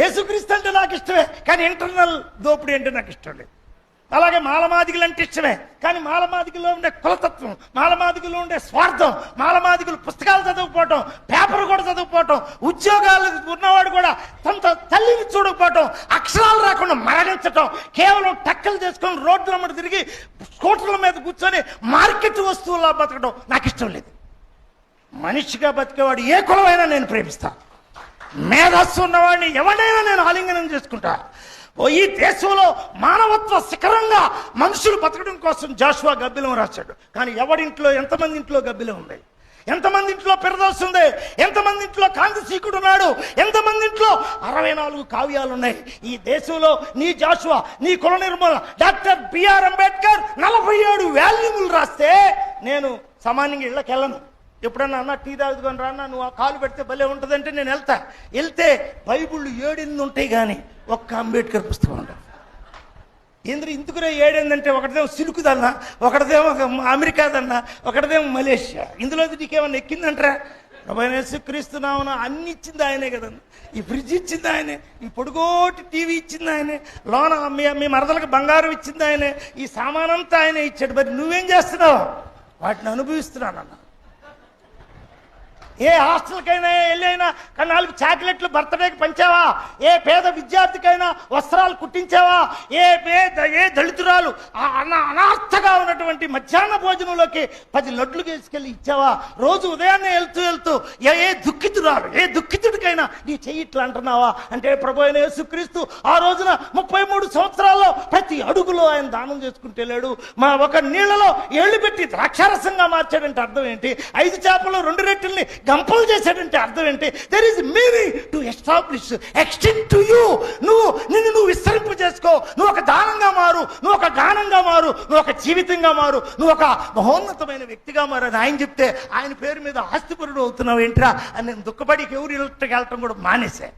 యేసుక్రీస్తు అంటే నాకు ఇష్టమే, కానీ ఇంటర్నల్ దోపిడీ అంటే నాకు ఇష్టం లేదు. అలాగే మాలమాదిగులు అంటే ఇష్టమే, కానీ మాలమాదిగులో ఉండే కులతత్వం, మాలమాదిగులో ఉండే స్వార్థం, మాలమాదిగులు పుస్తకాలు చదువుకోవటం, పేపర్ కూడా చదువుకోవటం, ఉద్యోగాలు ఉన్నవాడు కూడా తన తల్లిని చూడకపోవటం, అక్షరాలు రాకుండా మరణించటం, కేవలం టక్కలు చేసుకొని రోడ్ల మీద తిరిగి స్కూటర్ల మీద కూర్చొని మార్కెట్ వస్తువులా బతకడం నాకు ఇష్టం లేదు. మనిషిగా బతికేవాడు ఏ కులమైనా నేను ప్రేమిస్తా, మేధస్సు ఉన్నవాడిని ఎవడైనా నేను ఆలింగనం చేసుకుంటా. ఈ దేశంలో మానవత్వ శిఖరంగా మనుషులు బతకడం కోసం జాషువా గబ్బిలం రాశాడు. కానీ ఎవడింట్లో ఎంతమంది ఇంట్లో గబ్బిలం ఉంది, ఎంతమంది ఇంట్లో పిరదోసు ఉంది, ఎంతమంది ఇంట్లో కాంతిశీకుడు ఉన్నాడు, ఎంతమంది ఇంట్లో 64 కావ్యాలు ఉన్నాయి. ఈ దేశంలో నీ జాషువా, నీ కుల నిర్మూలన, డాక్టర్ బిఆర్ అంబేద్కర్ 47 వాల్యూములు రాస్తే నేను సామాన్యంగా ఇళ్ళకి వెళ్ళను. ఎప్పుడన్నా అన్న టీ తాగుకొని రాన్నా, నువ్వు ఆ కాలు పెడితే భలే ఉంటుందంటే నేను వెళ్తే బైబుళ్ళు 7 ఉంటాయి, కానీ ఒక్క అంబేద్కర్ పుస్తకం ఉండదు. ఎందుకురా 7 ఒకటిదేమో సిలుకుదన్నా, ఒకటిదేమో అమెరికాదన్నా, ఒకటిదేమో మలేషియా. ఇందులో నీకేమన్నా ఎక్కిందంటారా? యేసుక్రీస్తునామన అన్ని ఇచ్చింది ఆయనే కదన్నా. ఈ ఫ్రిడ్జ్ ఇచ్చింది ఆయనే, ఈ పొడుగోటి టీవీ ఇచ్చింది ఆయనే, లోన మీ మరదలకు బంగారం ఇచ్చింది ఆయనే, ఈ సామానంతా ఆయనే ఇచ్చాడు. మరి నువ్వేం చేస్తున్నావు? వాటిని అనుభవిస్తున్నానన్న. ఏ హాస్టల్కైనా వెళ్ళైనా 4 చాక్లెట్లు బర్త్డేకి పంచావా? ఏ పేద విద్యార్థికైనా వస్త్రాలు కుట్టించావా? ఏ దళితురాలు అనార్థగా ఉన్నటువంటి మధ్యాహ్న భోజనంలోకి 10 లడ్లు తీసుకెళ్ళి ఇచ్చావా? రోజు ఉదయాన్నే వెళ్తూ ఏ దుఃఖితుడికైనా నీ చెయ్యి ఇట్లా అంటున్నావా? అంటే ప్రభు అయిన యేసుక్రీస్తు ఆ రోజున 33 సంవత్సరాల్లో ప్రతి అడుగులో ఆయన దానం చేసుకుంటూ వెళ్ళాడు. ఒక నీళ్లలో ఏళ్లు పెట్టి ద్రాక్షారసంగా మార్చాడంటే అర్థం ఏంటి? 5 చేపలు 2 రెట్టిల్ని గంపలు చేశాడంటే అర్థం ఏంటి? There is meaning to establish, extend to you. నిన్ను విస్తరింపు చేసుకో. నువ్వు ఒక దానంగా మారు, నువ్వు ఒక గానంగా మారు, నువ్వు ఒక జీవితంగా మారు, నువ్వు ఒక మహోన్నతమైన వ్యక్తిగా మారు అని ఆయన చెప్తే ఆయన పేరు మీద ఆస్తిపరుడు అవుతున్నావు ఏంట్రా అని నేను దుఃఖపడి ఎవరు ఇళ్ళకి వెళ్ళటం కూడా మానేశాను.